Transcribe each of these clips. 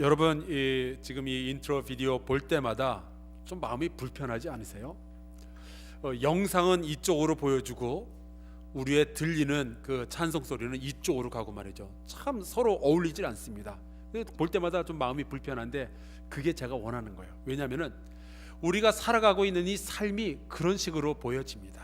여러분 지금 이 인트로 비디오 볼 때마다 좀 마음이 불편하지 않으세요? 영상은 이쪽으로 보여주고 우리의 들리는 그 찬송 소리는 이쪽으로 가고 말이죠. 참 서로 어울리질 않습니다. 볼 때마다 좀 마음이 불편한데 그게 제가 원하는 거예요. 왜냐하면 우리가 살아가고 있는 이 삶이 그런 식으로 보여집니다.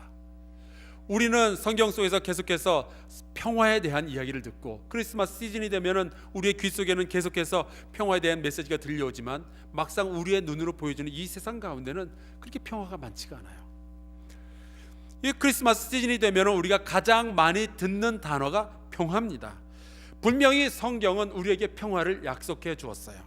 우리는 성경 속에서 계속해서 평화에 대한 이야기를 듣고 크리스마스 시즌이 되면은 우리의 귀 속에는 계속해서 평화에 대한 메시지가 들려오지만 막상 우리의 눈으로 보여주는 이 세상 가운데는 그렇게 평화가 많지가 않아요. 이 크리스마스 시즌이 되면은 우리가 가장 많이 듣는 단어가 평화입니다. 분명히 성경은 우리에게 평화를 약속해 주었어요.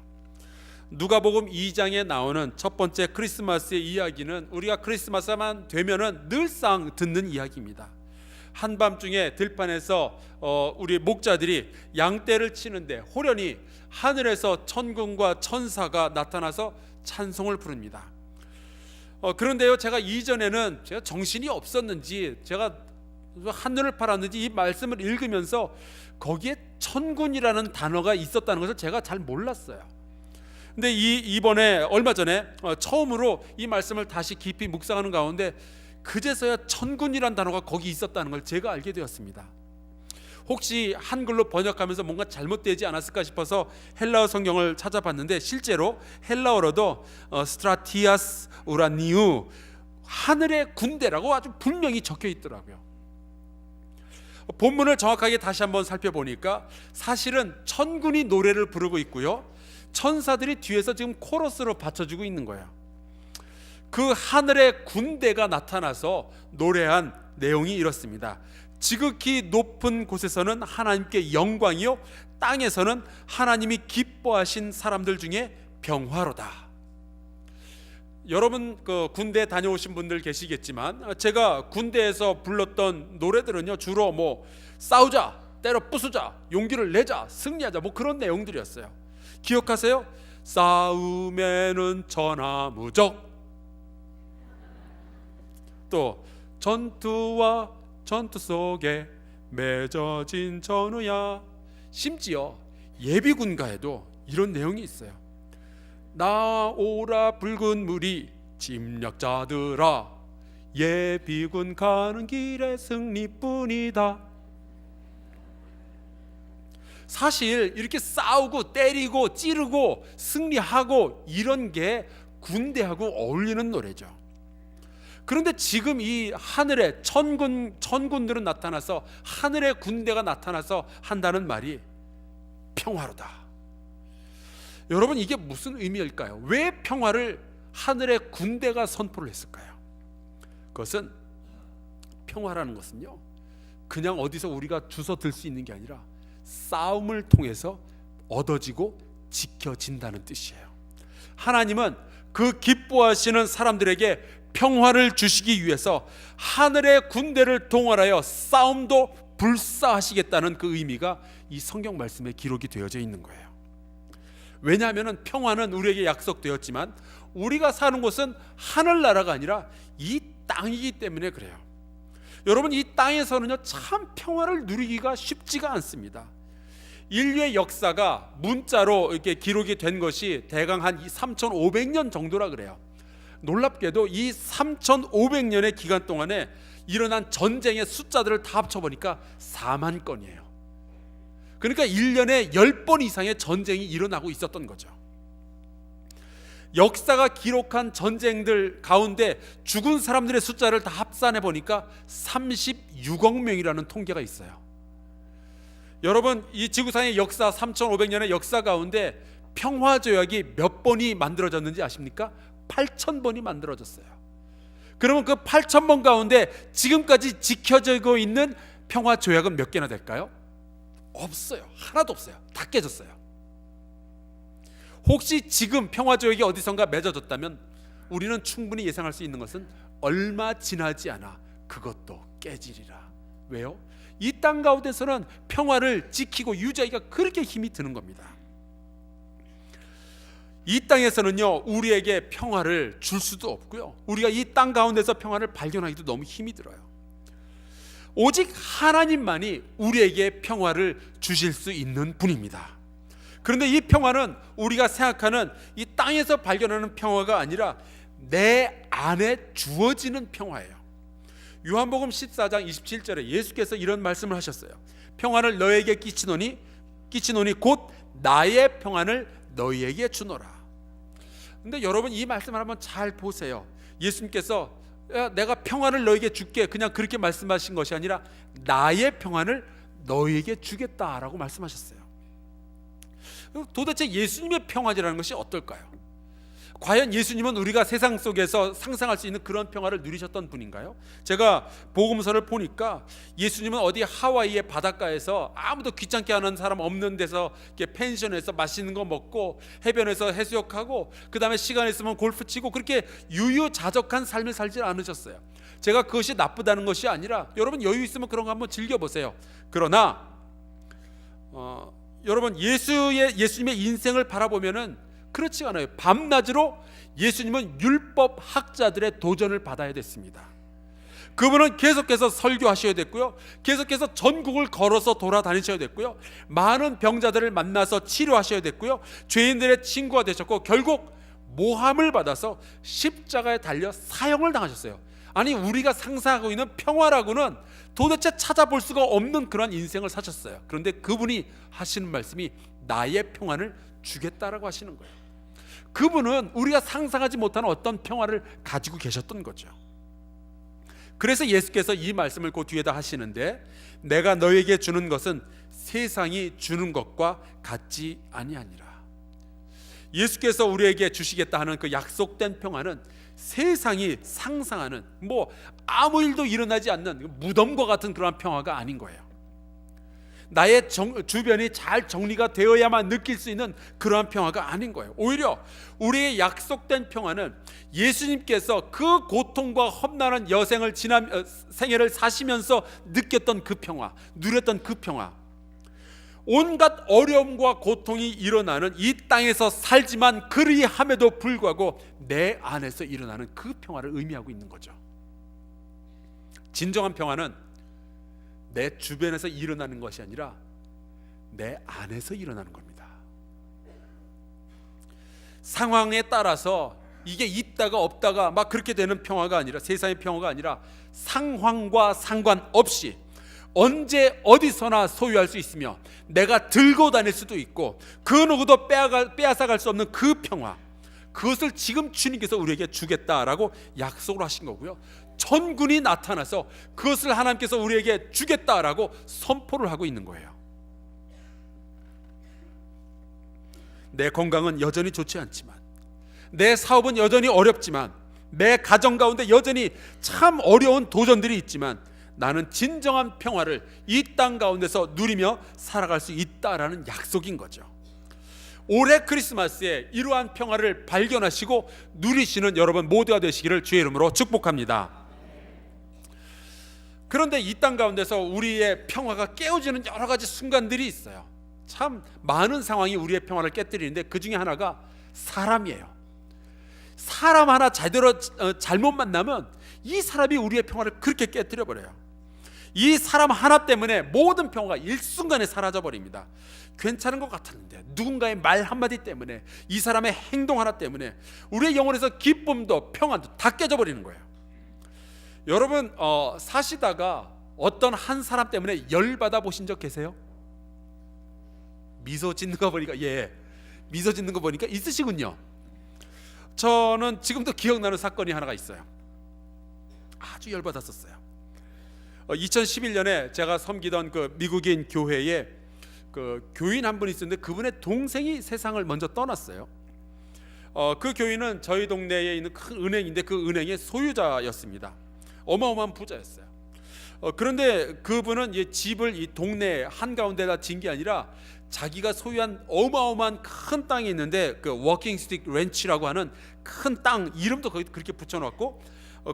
누가복음 2장에 나오는 첫 번째 크리스마스의 이야기는 우리가 크리스마스만 되면은 늘상 듣는 이야기입니다. 한밤중에 들판에서 우리 목자들이 양떼를 치는데 호련히 하늘에서 천군과 천사가 나타나서 찬송을 부릅니다. 그런데요, 제가 이전에는 제가 정신이 없었는지 제가 한눈을 팔았는지 이 말씀을 읽으면서 거기에 천군이라는 단어가 있었다는 것을 제가 잘 몰랐어요. 근데 이번에 얼마 전에 처음으로 이 말씀을 다시 깊이 묵상하는 가운데 그제서야 천군이란 단어가 거기 있었다는 걸 제가 알게 되었습니다. 혹시 한글로 번역하면서 뭔가 잘못되지 않았을까 싶어서 헬라어 성경을 찾아봤는데 실제로 헬라어로도 스트라티아스 우라니우, 하늘의 군대라고 아주 분명히 적혀 있더라고요. 본문을 정확하게 다시 한번 살펴보니까 사실은 천군이 노래를 부르고 있고요, 천사들이 뒤에서 지금 코러스로 받쳐주고 있는 거예요. 그 하늘의 군대가 나타나서 노래한 내용이 이렇습니다. 지극히 높은 곳에서는 하나님께 영광이요, 땅에서는 하나님이 기뻐하신 사람들 중에 평화로다. 여러분 군대 다녀오신 분들 계시겠지만 제가 군대에서 불렀던 노래들은요 주로 뭐 싸우자, 때려 부수자, 용기를 내자, 승리하자, 뭐 그런 내용들이었어요. 기억하세요? 싸움에는 천하무적, 또 전투와 전투 속에 맺어진 전우야. 심지어 예비군가에도 이런 내용이 있어요. 나오라 붉은 물이 침략자들아, 예비군 가는 길에 승리뿐이다. 사실 이렇게 싸우고 때리고 찌르고 승리하고 이런 게 군대하고 어울리는 노래죠. 그런데 지금 이 하늘에 천군들은 나타나서, 하늘의 군대가 나타나서 한다는 말이 평화로다. 여러분, 이게 무슨 의미일까요? 왜 평화를 하늘의 군대가 선포를 했을까요? 그것은, 평화라는 것은요 그냥 어디서 우리가 주워 들 수 있는 게 아니라 싸움을 통해서 얻어지고 지켜진다는 뜻이에요. 하나님은 그 기뻐하시는 사람들에게 평화를 주시기 위해서 하늘의 군대를 동원하여 싸움도 불사하시겠다는 그 의미가 이 성경 말씀에 기록이 되어져 있는 거예요. 왜냐하면 평화는 우리에게 약속되었지만 우리가 사는 곳은 하늘나라가 아니라 이 땅이기 때문에 그래요. 여러분, 이 땅에서는요 참 평화를 누리기가 쉽지가 않습니다. 인류의 역사가 문자로 이렇게 기록이 된 것이 대강 한 3,500년 정도라 그래요. 놀랍게도 이 3,500년의 기간 동안에 일어난 전쟁의 숫자들을 다 합쳐보니까 4만 건이에요. 그러니까 1년에 10번 이상의 전쟁이 일어나고 있었던 거죠. 역사가 기록한 전쟁들 가운데 죽은 사람들의 숫자를 다 합산해 보니까 36억 명이라는 통계가 있어요. 여러분, 이 지구상의 역사, 3,500년의 역사 가운데 평화조약이 몇 번이 만들어졌는지 아십니까? 8,000번이 만들어졌어요. 그러면 그 8,000번 가운데 지금까지 지켜지고 있는 평화조약은 몇 개나 될까요? 없어요. 하나도 없어요. 다 깨졌어요. 혹시 지금 평화조약이 어디선가 맺어졌다면 우리는 충분히 예상할 수 있는 것은 얼마 지나지 않아 그것도 깨지리라. 왜요? 이 땅 가운데서는 평화를 지키고 유지하기가 그렇게 힘이 드는 겁니다. 이 땅에서는요 우리에게 평화를 줄 수도 없고요, 우리가 이 땅 가운데서 평화를 발견하기도 너무 힘이 들어요. 오직 하나님만이 우리에게 평화를 주실 수 있는 분입니다. 그런데 이 평화는 우리가 생각하는 이 땅에서 발견하는 평화가 아니라 내 안에 주어지는 평화예요. 요한복음 14장 27절에 예수께서 이런 말씀을 하셨어요. 평화를 너에게 끼치노니 곧 나의 평안을 너희에게 주노라. 근데 여러분 이 말씀을 한번 잘 보세요. 예수님께서 내가 평안을 너에게 줄게, 그냥 그렇게 말씀하신 것이 아니라 나의 평안을 너희에게 주겠다라고 말씀하셨어요. 도대체 예수님의 평안이라는 것이 어떨까요? 과연 예수님은 우리가 세상 속에서 상상할 수 있는 그런 평화를 누리셨던 분인가요? 제가 복음서를 보니까 예수님은 어디 하와이의 바닷가에서 아무도 귀찮게 하는 사람 없는 데서 이렇게 펜션에서 맛있는 거 먹고 해변에서 해수욕하고 그 다음에 시간 있으면 골프 치고 그렇게 유유자적한 삶을 살지 않으셨어요. 제가 그것이 나쁘다는 것이 아니라 여러분 여유 있으면 그런 거 한번 즐겨보세요. 그러나 여러분 예수님의 인생을 바라보면은 그렇지 않아요. 밤낮으로 예수님은 율법 학자들의 도전을 받아야 됐습니다. 그분은 계속해서 설교하셔야 됐고요, 계속해서 전국을 걸어서 돌아다니셔야 됐고요, 많은 병자들을 만나서 치료하셔야 됐고요, 죄인들의 친구가 되셨고 결국 모함을 받아서 십자가에 달려 사형을 당하셨어요. 아니 우리가 상상하고 있는 평화라고는 도대체 찾아볼 수가 없는 그런 인생을 사셨어요. 그런데 그분이 하시는 말씀이 나의 평안을 주겠다라고 하시는 거예요. 그분은 우리가 상상하지 못하는 어떤 평화를 가지고 계셨던 거죠. 그래서 예수께서 이 말씀을 그 뒤에다 하시는데, 내가 너에게 주는 것은 세상이 주는 것과 같지 아니하니라. 예수께서 우리에게 주시겠다 하는 그 약속된 평화는 세상이 상상하는 아무 일도 일어나지 않는 무덤과 같은 그런 평화가 아닌 거예요. 나의 주변이 잘 정리가 되어야만 느낄 수 있는 그러한 평화가 아닌 거예요. 오히려 우리의 약속된 평화는 예수님께서 그 고통과 험난한 생애를 사시면서 느꼈던 그 평화, 누렸던 그 평화, 온갖 어려움과 고통이 일어나는 이 땅에서 살지만 그리함에도 불구하고 내 안에서 일어나는 그 평화를 의미하고 있는 거죠. 진정한 평화는 내 주변에서 일어나는 것이 아니라 내 안에서 일어나는 겁니다. 상황에 따라서 이게 있다가 없다가 막 그렇게 되는 평화가 아니라, 세상의 평화가 아니라 상황과 상관없이 언제 어디서나 소유할 수 있으며 내가 들고 다닐 수도 있고 그 누구도 빼앗아갈 수 없는 그 평화, 그것을 지금 주님께서 우리에게 주겠다라고 약속을 하신 거고요, 천군이 나타나서 그것을 하나님께서 우리에게 주겠다라고 선포를 하고 있는 거예요. 내 건강은 여전히 좋지 않지만, 내 사업은 여전히 어렵지만, 내 가정 가운데 여전히 참 어려운 도전들이 있지만 나는 진정한 평화를 이 땅 가운데서 누리며 살아갈 수 있다라는 약속인 거죠. 올해 크리스마스에 이러한 평화를 발견하시고 누리시는 여러분 모두가 되시기를 주의 이름으로 축복합니다. 그런데 이 땅 가운데서 우리의 평화가 깨어지는 여러 가지 순간들이 있어요. 참 많은 상황이 우리의 평화를 깨뜨리는데 그 중에 하나가 사람이에요. 사람 하나 잘못 만나면 이 사람이 우리의 평화를 그렇게 깨뜨려 버려요. 이 사람 하나 때문에 모든 평화가 일순간에 사라져 버립니다. 괜찮은 것 같았는데 누군가의 말 한마디 때문에, 이 사람의 행동 하나 때문에 우리의 영혼에서 기쁨도 평안도 다 깨져 버리는 거예요. 여러분 사시다가 어떤 한 사람 때문에 열받아 보신 적 계세요? 미소 짓는 거 보니까 미소 짓는 거 보니까 있으시군요. 저는 지금도 기억나는 사건이 하나가 있어요. 아주 열받았었어요. 2011년에 제가 섬기던 그 미국인 교회에 그 교인 한 분이 있었는데 그분의 동생이 세상을 먼저 떠났어요. 그 교인은 저희 동네에 있는 큰 은행인데 그 은행의 소유자였습니다. 어마어마한 부자였어요. 그런데 그분은 집을 이 동네 한가운데다 진 게 아니라 자기가 소유한 어마어마한 큰 땅이 있는데 그 워킹 스틱 렌치라고 하는 큰 땅 이름도 거기 그렇게 붙여놨고,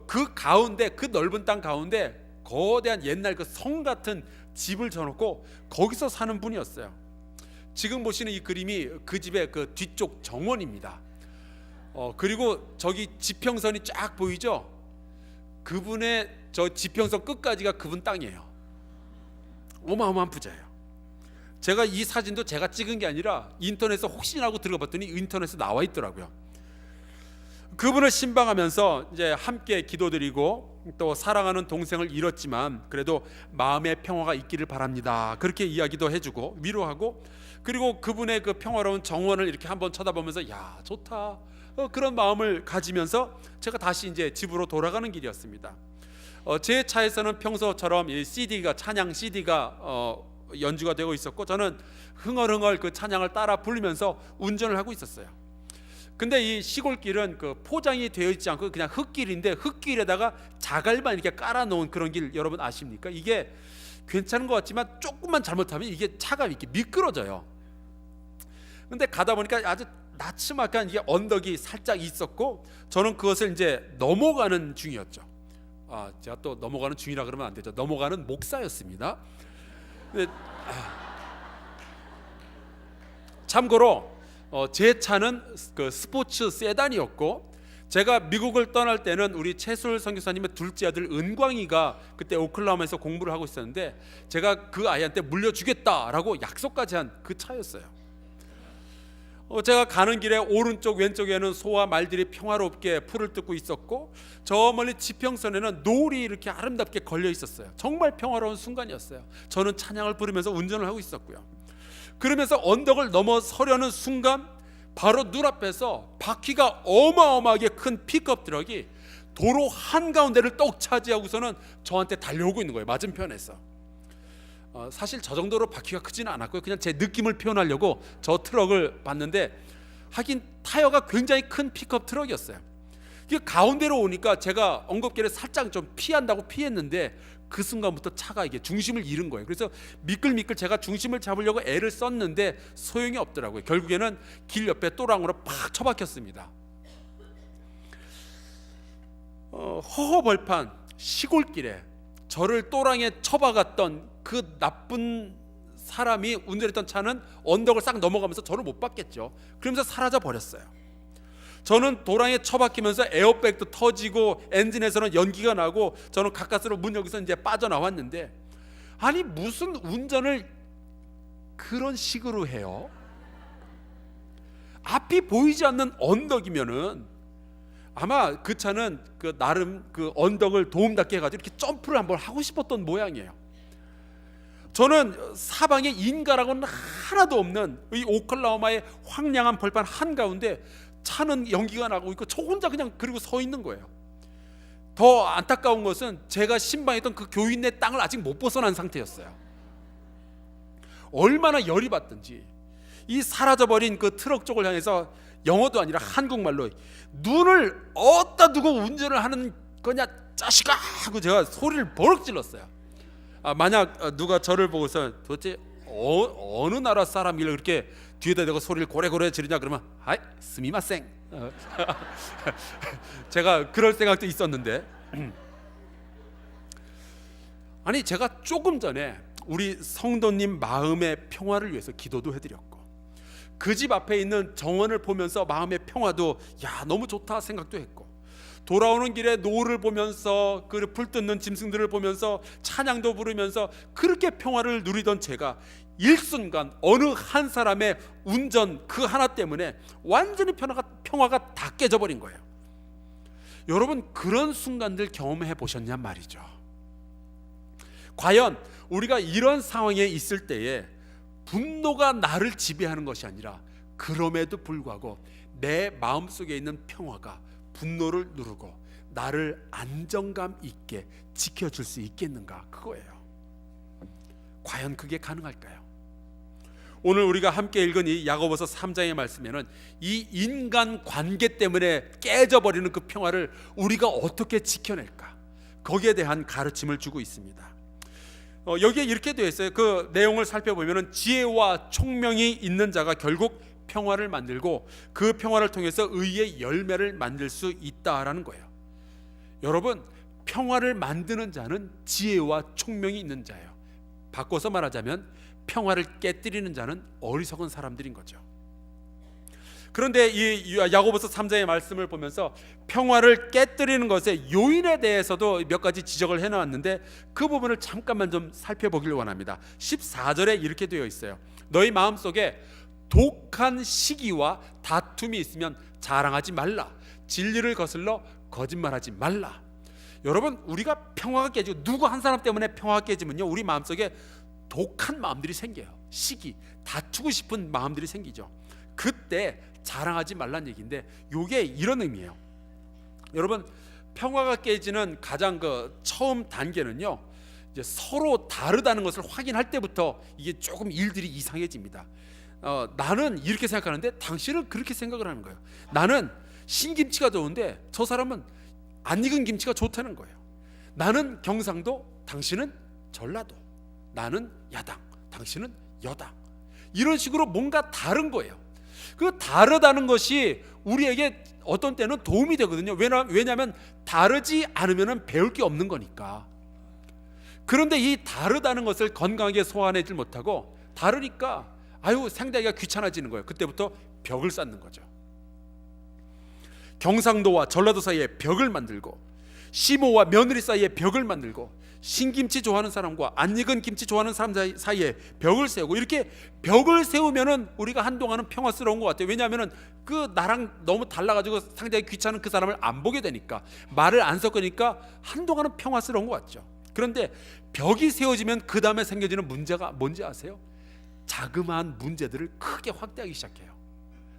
그 가운데, 그 넓은 땅 가운데 거대한 옛날 그 성 같은 집을 져놓고 거기서 사는 분이었어요. 지금 보시는 이 그림이 그 집의 그 뒤쪽 정원입니다. 그리고 저기 지평선이 쫙 보이죠? 그분의 저 지평선 끝까지가 그분 땅이에요. 어마어마한 부자예요. 제가 이 사진도 제가 찍은 게 아니라 인터넷에 혹시나 하고 들어가 봤더니 인터넷에 나와 있더라고요. 그분을 신방하면서 이제 함께 기도드리고 또 사랑하는 동생을 잃었지만 그래도 마음의 평화가 있기를 바랍니다, 그렇게 이야기도 해주고 위로하고, 그리고 그분의 그 평화로운 정원을 이렇게 한번 쳐다보면서 야 좋다, 그런 마음을 가지면서 제가 다시 이제 집으로 돌아가는 길이었습니다. 제 차에서는 평소처럼 이 CD가 찬양 CD가 연주가 되고 있었고 저는 흥얼흥얼 그 찬양을 따라 부르면서 운전을 하고 있었어요. 근데 이 시골길은 그 포장이 되어 있지 않고 그냥 흙길인데 흙길에다가 자갈만 이렇게 깔아놓은 그런 길 여러분 아십니까? 이게 괜찮은 것 같지만 조금만 잘못하면 이게 차가 이렇게 미끄러져요. 근데 가다 보니까 아주 나츠막한 이게 언덕이 살짝 있었고 저는 그것을 이제 넘어가는 중이었죠. 제가 또 넘어가는 중이라 그러면 안 되죠. 넘어가는 목사였습니다. 근데, 참고로 제 차는 그 스포츠 세단이었고 제가 미국을 떠날 때는 우리 최술 선교사님의 둘째 아들 은광이가 그때 오클라호마에서 공부를 하고 있었는데 제가 그 아이한테 물려주겠다라고 약속까지 한 그 차였어요. 제가 가는 길에 오른쪽 왼쪽에는 소와 말들이 평화롭게 풀을 뜯고 있었고 저 멀리 지평선에는 노을이 이렇게 아름답게 걸려 있었어요. 정말 평화로운 순간이었어요. 저는 찬양을 부르면서 운전을 하고 있었고요. 그러면서 언덕을 넘어서려는 순간 바로 눈앞에서 바퀴가 어마어마하게 큰 픽업 트럭이 도로 한가운데를 떡 차지하고서는 저한테 달려오고 있는 거예요. 맞은편에서. 사실 저 정도로 바퀴가 크지는 않았고요. 그냥 제 느낌을 표현하려고 저 트럭을 봤는데 하긴 타이어가 굉장히 큰 픽업 트럭이었어요. 이게 가운데로 오니까 제가 엉겁길에 살짝 좀 피한다고 피했는데 그 순간부터 차가 이게 중심을 잃은 거예요. 그래서 미끌미끌 제가 중심을 잡으려고 애를 썼는데 소용이 없더라고요. 결국에는 길 옆에 또랑으로 팍 처박혔습니다. 허허벌판 시골길에 저를 또랑에 처박았던 그 나쁜 사람이 운전했던 차는 언덕을 싹 넘어가면서 저를 못 봤겠죠. 그러면서 사라져 버렸어요. 저는 도랑에 처박히면서 에어백도 터지고 엔진에서는 연기가 나고 저는 가까스로 문 여기서 이제 빠져나왔는데 아니 무슨 운전을 그런 식으로 해요? 앞이 보이지 않는 언덕이면은 아마 그 차는 그 나름 그 언덕을 도움닫게 해가지고 이렇게 점프를 한번 하고 싶었던 모양이에요. 저는 사방에 인가라고는 하나도 없는 이 오클라호마의 황량한 벌판 한가운데 차는 연기가 나고 있고 저 혼자 그냥 그리고 서 있는 거예요. 더 안타까운 것은 제가 신방했던 그 교인의 땅을 아직 못 벗어난 상태였어요. 얼마나 열이 받든지 이 사라져버린 그 트럭 쪽을 향해서 영어도 아니라 한국말로 눈을 어디다 두고 운전을 하는 거냐 자식아 하고 제가 소리를 버럭 질렀어요. 만약 누가 저를 보고서 도대체 어느 나라 사람이길래 그렇게 뒤에다 대고 소리를 고래고래 지르냐 그러면 아이 스미마생 제가 그럴 생각도 있었는데 아니 제가 조금 전에 우리 성도님 마음의 평화를 위해서 기도도 해드렸고 그 집 앞에 있는 정원을 보면서 마음의 평화도 야 너무 좋다 생각도 했고 돌아오는 길에 노을을 보면서 그 불 뜯는 짐승들을 보면서 찬양도 부르면서 그렇게 평화를 누리던 제가 일순간 어느 한 사람의 운전 그 하나 때문에 완전히 평화가 다 깨져버린 거예요. 여러분 그런 순간들 경험해 보셨냔 말이죠. 과연 우리가 이런 상황에 있을 때에 분노가 나를 지배하는 것이 아니라 그럼에도 불구하고 내 마음속에 있는 평화가 분노를 누르고 나를 안정감 있게 지켜줄 수 있겠는가 그거예요. 과연 그게 가능할까요? 오늘 우리가 함께 읽은 이 야고보서 3장의 말씀에는 이 인간 관계 때문에 깨져버리는 그 평화를 우리가 어떻게 지켜낼까 거기에 대한 가르침을 주고 있습니다. 여기에 이렇게 되어 있어요. 그 내용을 살펴보면 지혜와 총명이 있는 자가 결국 평화를 만들고 그 평화를 통해서 의의 열매를 만들 수 있다라는 거예요. 여러분 평화를 만드는 자는 지혜와 총명이 있는 자예요. 바꿔서 말하자면 평화를 깨뜨리는 자는 어리석은 사람들인 거죠. 그런데 이 야고보서 3장의 말씀을 보면서 평화를 깨뜨리는 것의 요인에 대해서도 몇 가지 지적을 해놨는데 그 부분을 잠깐만 좀 살펴보길 원합니다. 14절에 이렇게 되어 있어요. 너희 마음속에 독한 시기와 다툼이 있으면 자랑하지 말라. 진리를 거슬러 거짓말하지 말라. 여러분, 우리가 평화가 깨지고 누구 한 사람 때문에 평화가 깨지면요, 우리 마음속에 독한 마음들이 생겨요. 시기, 다투고 싶은 마음들이 생기죠. 그때 자랑하지 말란 얘기인데, 이게 이런 의미예요. 여러분, 평화가 깨지는 가장 처음 단계는요, 이제 서로 다르다는 것을 확인할 때부터 이게 조금 일들이 이상해집니다. 나는 이렇게 생각하는데 당신은 그렇게 생각을 하는 거예요. 나는 신김치가 좋은데 저 사람은 안 익은 김치가 좋다는 거예요. 나는 경상도, 당신은 전라도. 나는 야당, 당신은 여당. 이런 식으로 뭔가 다른 거예요. 그 다르다는 것이 우리에게 어떤 때는 도움이 되거든요. 왜냐하면 다르지 않으면 배울 게 없는 거니까. 그런데 이 다르다는 것을 건강하게 소화하지 못하고, 다르니까 상대하기가 귀찮아지는 거예요. 그때부터 벽을 쌓는 거죠. 경상도와 전라도 사이에 벽을 만들고, 시모와 며느리 사이에 벽을 만들고, 신김치 좋아하는 사람과 안 익은 김치 좋아하는 사람 사이에 벽을 세우고, 이렇게 벽을 세우면은 우리가 한동안은 평화스러운 것 같아요. 왜냐하면은 나랑 너무 달라가지고 상대하기 귀찮은 그 사람을 안 보게 되니까, 말을 안 섞으니까 한동안은 평화스러운 것 같죠. 그런데 벽이 세워지면 그 다음에 생겨지는 문제가 뭔지 아세요? 자그마한 문제들을 크게 확대하기 시작해요.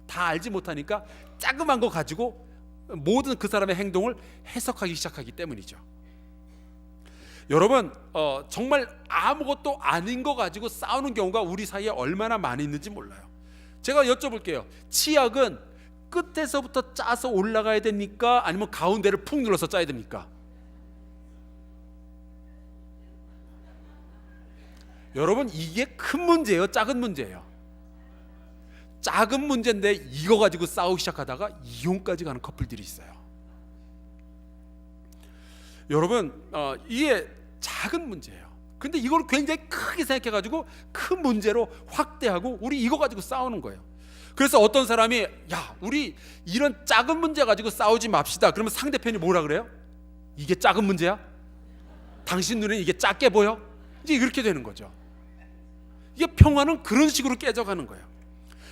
다 알지 못하니까 자그마한 거 가지고 모든 그 사람의 행동을 해석하기 시작하기 때문이죠. 여러분, 정말 아무것도 아닌 거 가지고 싸우는 경우가 우리 사이에 얼마나 많이 있는지 몰라요. 제가 여쭤볼게요. 치약은 끝에서부터 짜서 올라가야 됩니까? 아니면 가운데를 푹 눌러서 짜야 됩니까? 여러분, 이게 큰 문제예요, 작은 문제예요? 작은 문제인데 이거 가지고 싸우기 시작하다가 이혼까지 가는 커플들이 있어요. 여러분, 이게 작은 문제예요. 근데 이걸 굉장히 크게 생각해가지고 큰 문제로 확대하고 우리 이거 가지고 싸우는 거예요. 그래서 어떤 사람이 우리 이런 작은 문제 가지고 싸우지 맙시다. 그러면 상대편이 뭐라 그래요? 이게 작은 문제야? 당신 눈에 이게 작게 보여? 이제 이렇게 되는 거죠. 이게 평화는 그런 식으로 깨져가는 거예요.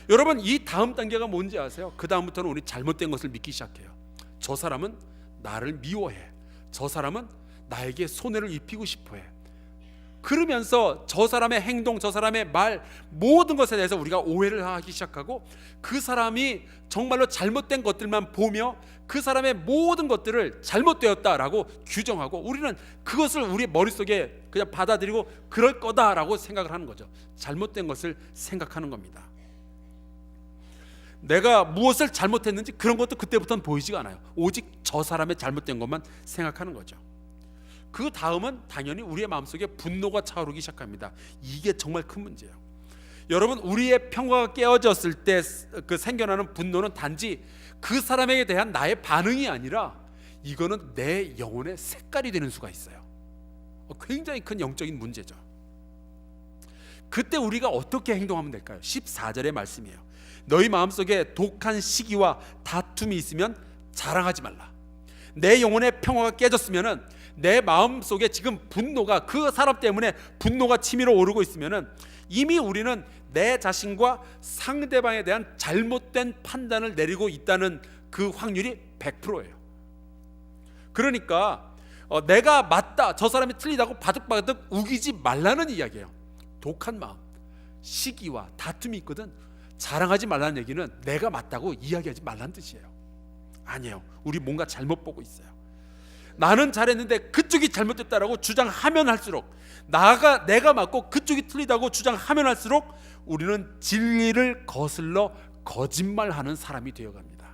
여러분, 이 다음 단계가 뭔지 아세요? 그 다음부터는 우리 잘못된 것을 믿기 시작해요. 저 사람은 나를 미워해. 저 사람은 나에게 손해를 입히고 싶어해. 그러면서 저 사람의 행동, 저 사람의 말, 모든 것에 대해서 우리가 오해를 하기 시작하고, 그 사람이 정말로 잘못된 것들만 보며 그 사람의 모든 것들을 잘못되었다라고 규정하고, 우리는 그것을 우리 머릿속에 그냥 받아들이고 그럴 거다라고 생각을 하는 거죠. 잘못된 것을 생각하는 겁니다. 내가 무엇을 잘못했는지 그런 것도 그때부터는 보이지가 않아요. 오직 저 사람의 잘못된 것만 생각하는 거죠. 그 다음은 당연히 우리의 마음속에 분노가 차오르기 시작합니다. 이게 정말 큰 문제예요. 여러분, 우리의 평화가 깨어졌을 때 그 생겨나는 분노는 단지 그 사람에게 대한 나의 반응이 아니라 이거는 내 영혼의 색깔이 되는 수가 있어요. 굉장히 큰 영적인 문제죠. 그때 우리가 어떻게 행동하면 될까요? 14절의 말씀이에요. 너희 마음속에 독한 시기와 다툼이 있으면 자랑하지 말라. 내 영혼의 평화가 깨졌으면은, 내 마음속에 지금 분노가, 그 사람 때문에 분노가 치밀어 오르고 있으면은 이미 우리는 내 자신과 상대방에 대한 잘못된 판단을 내리고 있다는 그 확률이 100%예요. 그러니까 내가 맞다, 저 사람이 틀리다고 바득바득 우기지 말라는 이야기예요. 독한 마음, 시기와 다툼이 있거든. 자랑하지 말라는 얘기는 내가 맞다고 이야기하지 말라는 뜻이에요. 아니에요. 우리 뭔가 잘못 보고 있어요. 나는 잘했는데 그쪽이 잘못됐다라고 주장하면 할수록, 내가 맞고 그쪽이 틀리다고 주장하면 할수록 우리는 진리를 거슬러 거짓말하는 사람이 되어갑니다.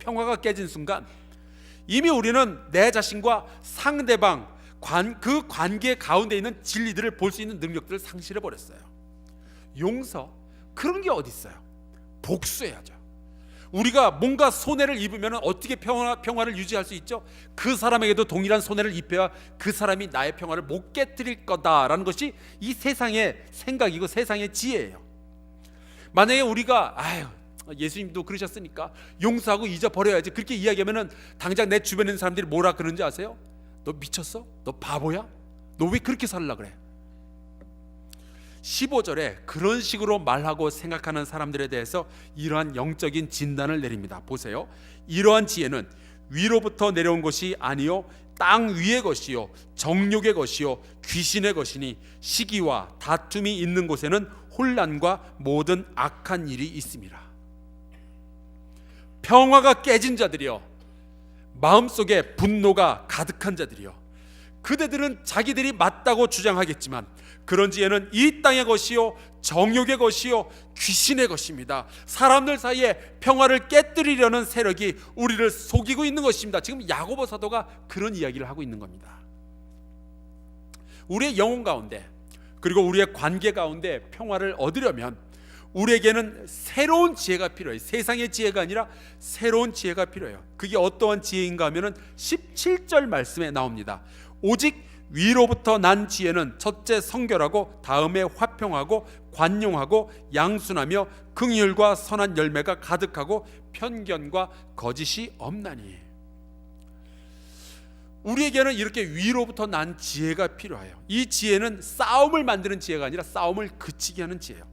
평화가 깨진 순간 이미 우리는 내 자신과 상대방, 그 관계 가운데 있는 진리들을 볼 수 있는 능력들을 상실해 버렸어요. 용서, 그런 게 어디 있어요? 복수해야죠. 우리가 뭔가 손해를 입으면 어떻게 평화를 유지할 수 있죠? 그 사람에게도 동일한 손해를 입혀야 그 사람이 나의 평화를 못 깨뜨릴 거다라는 것이 이 세상의 생각이고 세상의 지혜예요. 만약에 우리가 예수님도 그러셨으니까 용서하고 잊어버려야지. 그렇게 이야기하면은 당장 내 주변에 있는 사람들이 뭐라 그러는지 아세요? 너 미쳤어? 너 바보야? 너 왜 그렇게 살라 그래? 15절에 그런 식으로 말하고 생각하는 사람들에 대해서 이러한 영적인 진단을 내립니다. 보세요. 이러한 지혜는 위로부터 내려온 것이 아니요 땅 위의 것이요 정욕의 것이요 귀신의 것이니 시기와 다툼이 있는 곳에는 혼란과 모든 악한 일이 있습니다. 평화가 깨진 자들이요, 마음속에 분노가 가득한 자들이요, 그대들은 자기들이 맞다고 주장하겠지만 그런 지혜는 이 땅의 것이요 정욕의 것이요 귀신의 것입니다. 사람들 사이에 평화를 깨뜨리려는 세력이 우리를 속이고 있는 것입니다. 지금 야고보 사도가 그런 이야기를 하고 있는 겁니다. 우리의 영혼 가운데 그리고 우리의 관계 가운데 평화를 얻으려면 우리에게는 새로운 지혜가 필요해요. 세상의 지혜가 아니라 새로운 지혜가 필요해요. 그게 어떠한 지혜인가 하면은 17절 말씀에 나옵니다. 오직 위로부터 난 지혜는 첫째 성결하고 다음에 화평하고 관용하고 양순하며 긍휼과 선한 열매가 가득하고 편견과 거짓이 없나니. 우리에게는 이렇게 위로부터 난 지혜가 필요해요. 이 지혜는 싸움을 만드는 지혜가 아니라 싸움을 그치게 하는 지혜예요.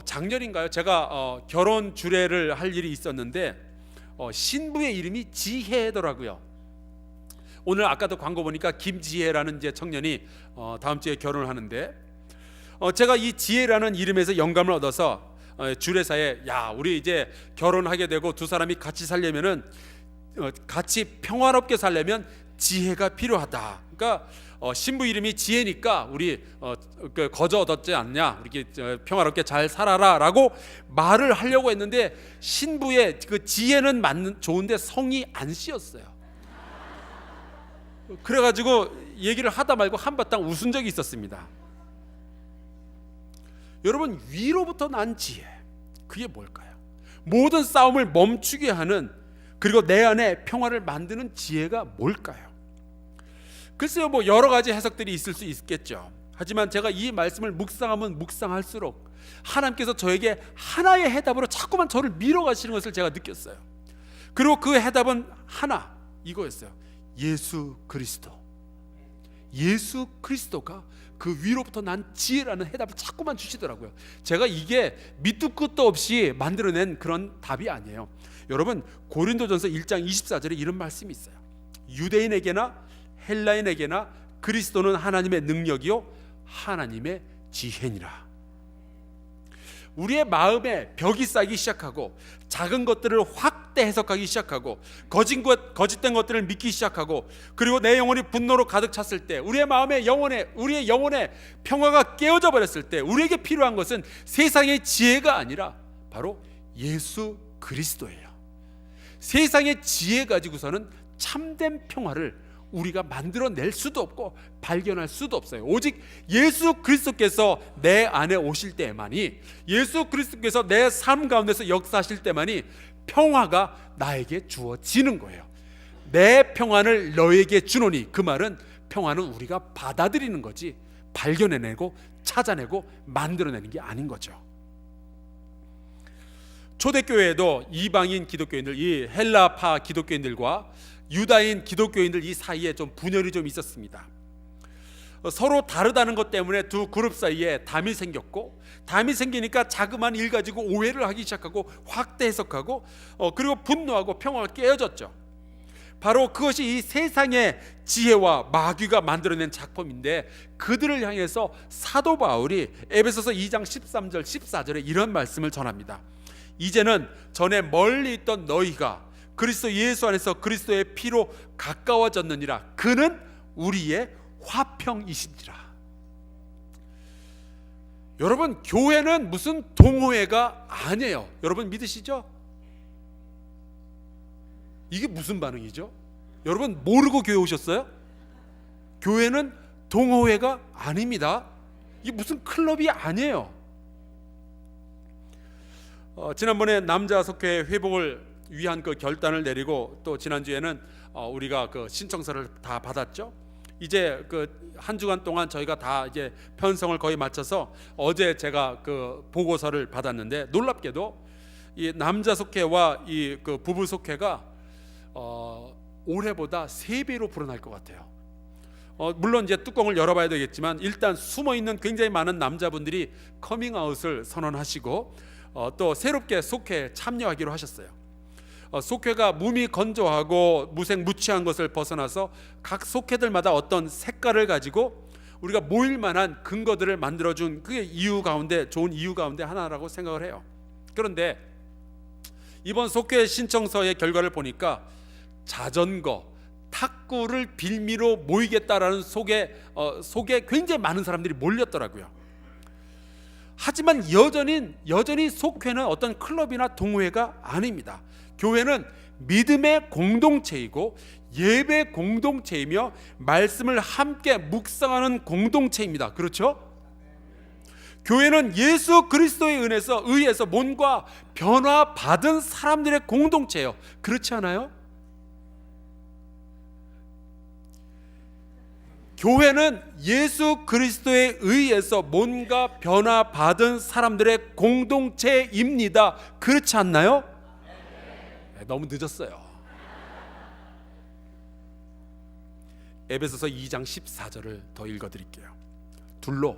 작년인가요? 제가 결혼 주례를 할 일이 있었는데 신부의 이름이 지혜더라고요. 오늘 아까도 광고 보니까 김지혜라는 이제 청년이 다음 주에 결혼을 하는데 제가 이 지혜라는 이름에서 영감을 얻어서 주례사에 야 우리 이제 결혼하게 되고 두 사람이 같이 살려면은 같이 평화롭게 살려면 지혜가 필요하다. 그러니까 신부 이름이 지혜니까 우리 거저 얻었지 않냐, 이렇게 평화롭게 잘 살아라라고 말을 하려고 했는데 신부의 그 지혜는 맞는 좋은데 성이 안 씌었어요. 그래가지고 얘기를 하다 말고 한바탕 웃은 적이 있었습니다. 여러분, 위로부터 난 지혜, 그게 뭘까요? 모든 싸움을 멈추게 하는, 그리고 내 안에 평화를 만드는 지혜가 뭘까요? 글쎄요, 뭐 여러 가지 해석들이 있을 수 있겠죠. 하지만 제가 이 말씀을 묵상하면 묵상할수록 하나님께서 저에게 하나의 해답으로 자꾸만 저를 밀어가시는 것을 제가 느꼈어요. 그리고 그 해답은 하나, 이거였어요. 예수 그리스도. 예수 그리스도가 그 위로부터 난 지혜라는 해답을 자꾸만 주시더라고요. 제가 이게 밑도 끝도 없이 만들어낸 그런 답이 아니에요. 여러분, 고린도전서 1장 24절에 이런 말씀이 있어요. 유대인에게나 헬라인에게나 그리스도는 하나님의 능력이요 하나님의 지혜니라. 우리의 마음에 벽이 쌓이기 시작하고 작은 것들을 확대 해석하기 시작하고 거짓된 것들을 믿기 시작하고, 그리고 내 영혼이 분노로 가득 찼을 때, 우리의 영혼에 평화가 깨어져 버렸을 때 우리에게 필요한 것은 세상의 지혜가 아니라 바로 예수 그리스도예요. 세상의 지혜 가지고서는 참된 평화를 우리가 만들어낼 수도 없고 발견할 수도 없어요. 오직 예수 그리스도께서 내 안에 오실 때만이, 예수 그리스도께서 내 삶 가운데서 역사하실 때만이 평화가 나에게 주어지는 거예요. 내 평안을 너에게 주노니, 그 말은 평화는 우리가 받아들이는 거지 발견해내고 찾아내고 만들어내는 게 아닌 거죠. 초대교회에도 이방인 기독교인들, 이 헬라파 기독교인들과 유다인 기독교인들 이 사이에 좀 분열이 좀 있었습니다. 서로 다르다는 것 때문에 두 그룹 사이에 담이 생겼고, 담이 생기니까 자그마한 일 가지고 오해를 하기 시작하고 확대 해석하고 그리고 분노하고 평화가 깨어졌죠. 바로 그것이 이 세상의 지혜와 마귀가 만들어낸 작품인데, 그들을 향해서 사도 바울이 에베소서 2장 13절 14절에 이런 말씀을 전합니다. 이제는 전에 멀리 있던 너희가 그리스도 예수 안에서 그리스도의 피로 가까워졌느니라. 그는 우리의 화평이신지라. 여러분, 교회는 무슨 동호회가 아니에요. 여러분 믿으시죠? 이게 무슨 반응이죠? 여러분 모르고 교회 오셨어요? 교회는 동호회가 아닙니다. 이게 무슨 클럽이 아니에요. 지난번에 남자 속회 회복을 위한 그 결단을 내리고, 또 지난주에는 우리가 그 신청서를 다 받았죠. 이제 그 한 주간 동안 저희가 다 이제 편성을 거의 마쳐서 어제 제가 그 보고서를 받았는데, 놀랍게도 이 남자 속회와 이 그 부부 속회가 올해보다 3배로 불어날 것 같아요. 물론 이제 뚜껑을 열어봐야 되겠지만 일단 숨어있는 굉장히 많은 남자분들이 커밍아웃을 선언하시고 또 새롭게 속회에 참여하기로 하셨어요. 속회가 무미 건조하고 무색무취한 것을 벗어나서 각 속회들마다 어떤 색깔을 가지고 우리가 모일 만한 근거들을 만들어준 그게 이유 가운데 좋은 이유 가운데 하나라고 생각을 해요. 그런데 이번 속회 신청서의 결과를 보니까 자전거, 탁구를 빌미로 모이겠다라는 속에 굉장히 많은 사람들이 몰렸더라고요. 하지만 여전히 속회는 어떤 클럽이나 동호회가 아닙니다. 교회는 믿음의 공동체이고 예배 공동체이며 말씀을 함께 묵상하는 공동체입니다. 그렇죠? 교회는 예수 그리스도의 의해서 뭔가 변화받은 사람들의 공동체예요. 그렇지 않아요? 교회는 예수 그리스도에 의해서 뭔가 변화받은 사람들의 공동체입니다. 그렇지 않나요? 너무 늦었어요. 에베소서 2장 14절을 더 읽어드릴게요. 둘로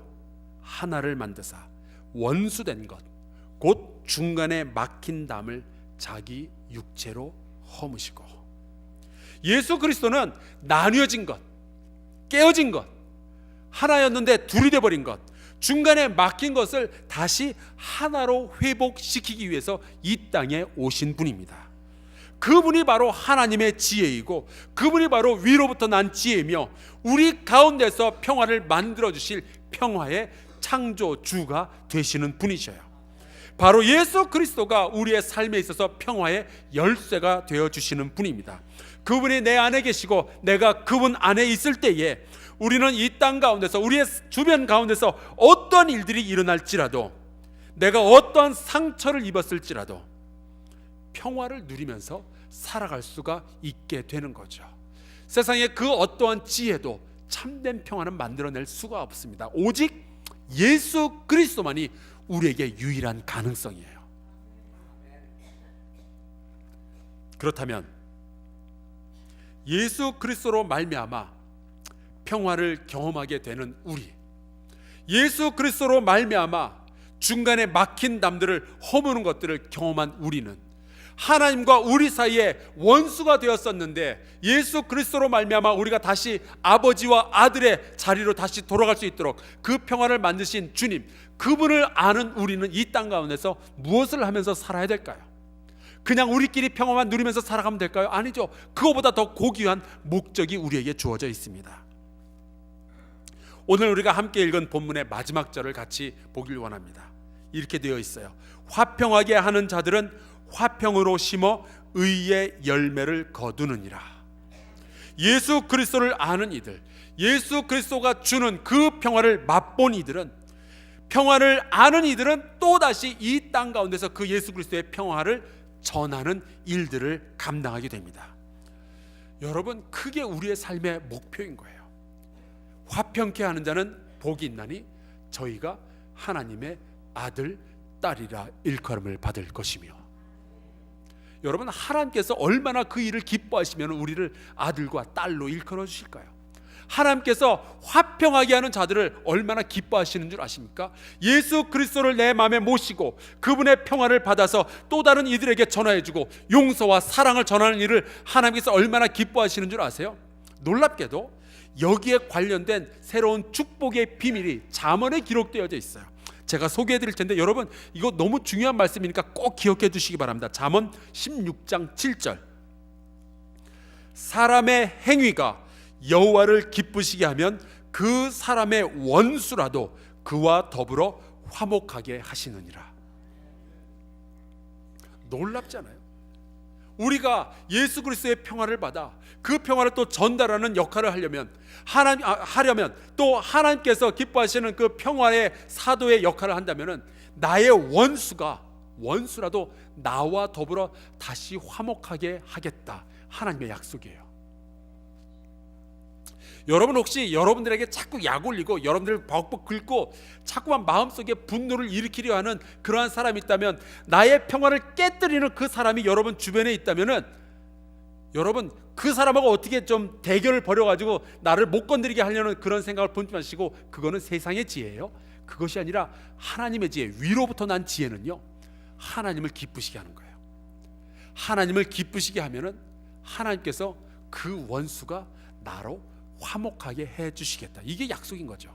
하나를 만드사 원수된 것 곧 중간에 막힌 담을 자기 육체로 허무시고. 예수 그리스도는 나뉘어진 것, 깨어진 것, 하나였는데 둘이 되어버린 것, 중간에 막힌 것을 다시 하나로 회복시키기 위해서 이 땅에 오신 분입니다. 그분이 바로 하나님의 지혜이고 그분이 바로 위로부터 난 지혜이며 우리 가운데서 평화를 만들어주실 평화의 창조주가 되시는 분이셔요. 바로 예수 그리스도가 우리의 삶에 있어서 평화의 열쇠가 되어주시는 분입니다. 그분이 내 안에 계시고 내가 그분 안에 있을 때에 우리는 이 땅 가운데서 우리의 주변 가운데서 어떤 일들이 일어날지라도 내가 어떠한 상처를 입었을지라도 평화를 누리면서 살아갈 수가 있게 되는 거죠. 세상에 그 어떠한 지혜도 참된 평화는 만들어낼 수가 없습니다. 오직 예수 그리스도만이 우리에게 유일한 가능성이에요. 그렇다면 예수 그리스도로 말미암아 평화를 경험하게 되는 우리, 예수 그리스도로 말미암아 중간에 막힌 담들을 허무는 것들을 경험한 우리는 하나님과 우리 사이에 원수가 되었었는데 예수 그리스도로 말미암아 우리가 다시 아버지와 아들의 자리로 다시 돌아갈 수 있도록 그 평화를 만드신 주님, 그분을 아는 우리는 이 땅 가운데서 무엇을 하면서 살아야 될까요? 그냥 우리끼리 평화만 누리면서 살아가면 될까요? 아니죠. 그거보다 더 고귀한 목적이 우리에게 주어져 있습니다. 오늘 우리가 함께 읽은 본문의 마지막 절을 같이 보길 원합니다. 이렇게 되어 있어요. 화평하게 하는 자들은 화평으로 심어 의의 열매를 거두느니라. 예수 그리스도를 아는 이들, 예수 그리스도가 주는 그 평화를 맛본 이들은, 평화를 아는 이들은 또다시 이 땅 가운데서 그 예수 그리스도의 평화를 전하는 일들을 감당하게 됩니다. 여러분, 그게 우리의 삶의 목표인 거예요. 화평케 하는 자는 복이 있나니 저희가 하나님의 아들 딸이라 일컬음을 받을 것이며. 여러분, 하나님께서 얼마나 그 일을 기뻐하시면 우리를 아들과 딸로 일컬어 주실까요? 하나님께서 화평하게 하는 자들을 얼마나 기뻐하시는 줄 아십니까? 예수 그리스도를 내 마음에 모시고 그분의 평화를 받아서 또 다른 이들에게 전화해주고 용서와 사랑을 전하는 일을 하나님께서 얼마나 기뻐하시는 줄 아세요? 놀랍게도 여기에 관련된 새로운 축복의 비밀이 잠언에 기록되어져 있어요. 제가 소개해 드릴 텐데 여러분, 이거 너무 중요한 말씀이니까 꼭 기억해 두시기 바랍니다. 잠언 16장 7절. 사람의 행위가 여호와를 기쁘시게 하면 그 사람의 원수라도 그와 더불어 화목하게 하시느니라. 놀랍잖아요. 우리가 예수 그리스도의 평화를 받아 그 평화를 또 전달하는 역할을 하려면 또 하나님께서 기뻐하시는 그 평화의 사도의 역할을 한다면은 나의 원수라도 나와 더불어 다시 화목하게 하겠다. 하나님의 약속이에요. 여러분 혹시 여러분들에게 자꾸 약 올리고 여러분들을 벅벅 긁고 자꾸만 마음속에 분노를 일으키려 하는 그러한 사람이 있다면, 나의 평화를 깨뜨리는 그 사람이 여러분 주변에 있다면은 여러분 그 사람하고 어떻게 좀 대결을 벌여가지고 나를 못 건드리게 하려는 그런 생각을 품지 마시고, 그거는 세상의 지혜예요. 그것이 아니라 하나님의 지혜, 위로부터 난 지혜는요, 하나님을 기쁘시게 하는 거예요. 하나님을 기쁘시게 하면은 하나님께서 그 원수가 나로 화목하게 해주시겠다. 이게 약속인 거죠.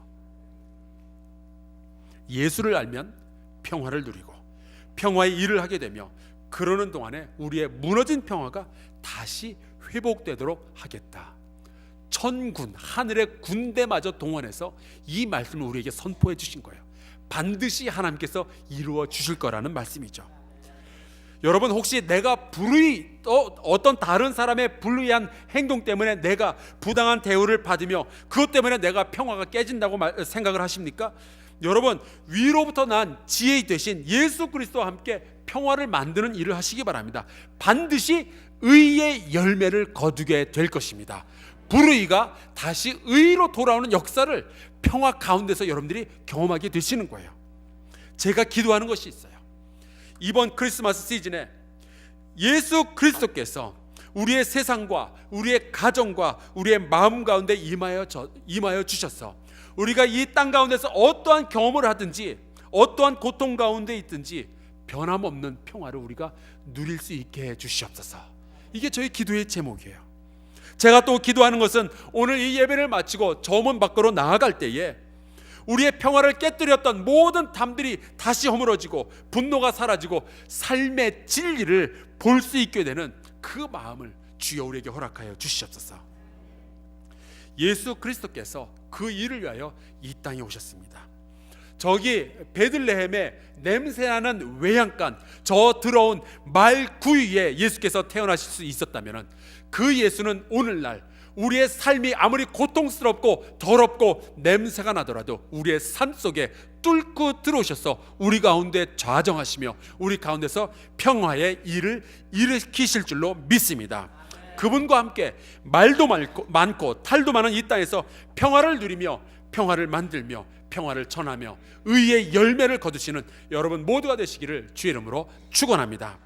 예수를 알면 평화를 누리고 평화의 일을 하게 되며, 그러는 동안에 우리의 무너진 평화가 다시 회복되도록 하겠다. 천군, 하늘의 군대마저 동원해서 이 말씀을 우리에게 선포해 주신 거예요. 반드시 하나님께서 이루어 주실 거라는 말씀이죠. 여러분 혹시 내가 어떤 다른 사람의 불의한 행동 때문에 내가 부당한 대우를 받으며 그것 때문에 내가 평화가 깨진다고 생각을 하십니까? 여러분, 위로부터 난 지혜 대신 예수 그리스도와 함께 평화를 만드는 일을 하시기 바랍니다. 반드시 의의 열매를 거두게 될 것입니다. 불의가 다시 의로 돌아오는 역사를 평화 가운데서 여러분들이 경험하게 되시는 거예요. 제가 기도하는 것이 있어요. 이번 크리스마스 시즌에 예수 그리스도께서 우리의 세상과 우리의 가정과 우리의 마음 가운데 임하여 주셔서 우리가 이 땅 가운데서 어떠한 경험을 하든지 어떠한 고통 가운데 있든지 변함없는 평화를 우리가 누릴 수 있게 해 주시옵소서. 이게 저희 기도의 제목이에요. 제가 또 기도하는 것은 오늘 이 예배를 마치고 저 문 밖으로 나아갈 때에 우리의 평화를 깨뜨렸던 모든 담들이 다시 허물어지고 분노가 사라지고 삶의 진리를 볼 수 있게 되는 그 마음을 주여 우리에게 허락하여 주시옵소서. 예수 그리스도께서 그 일을 위하여 이 땅에 오셨습니다. 저기 베들레헴의 냄새나는 외양간, 저 더러운 말 구유에 예수께서 태어나실 수 있었다면, 그 예수는 오늘날 우리의 삶이 아무리 고통스럽고 더럽고 냄새가 나더라도 우리의 삶 속에 뚫고 들어오셔서 우리 가운데 좌정하시며 우리 가운데서 평화의 일을 일으키실 줄로 믿습니다. 그분과 함께 말도 많고 탈도 많은 이 땅에서 평화를 누리며 평화를 만들며 평화를 전하며 의의 열매를 거두시는 여러분 모두가 되시기를 주의 이름으로 축원합니다.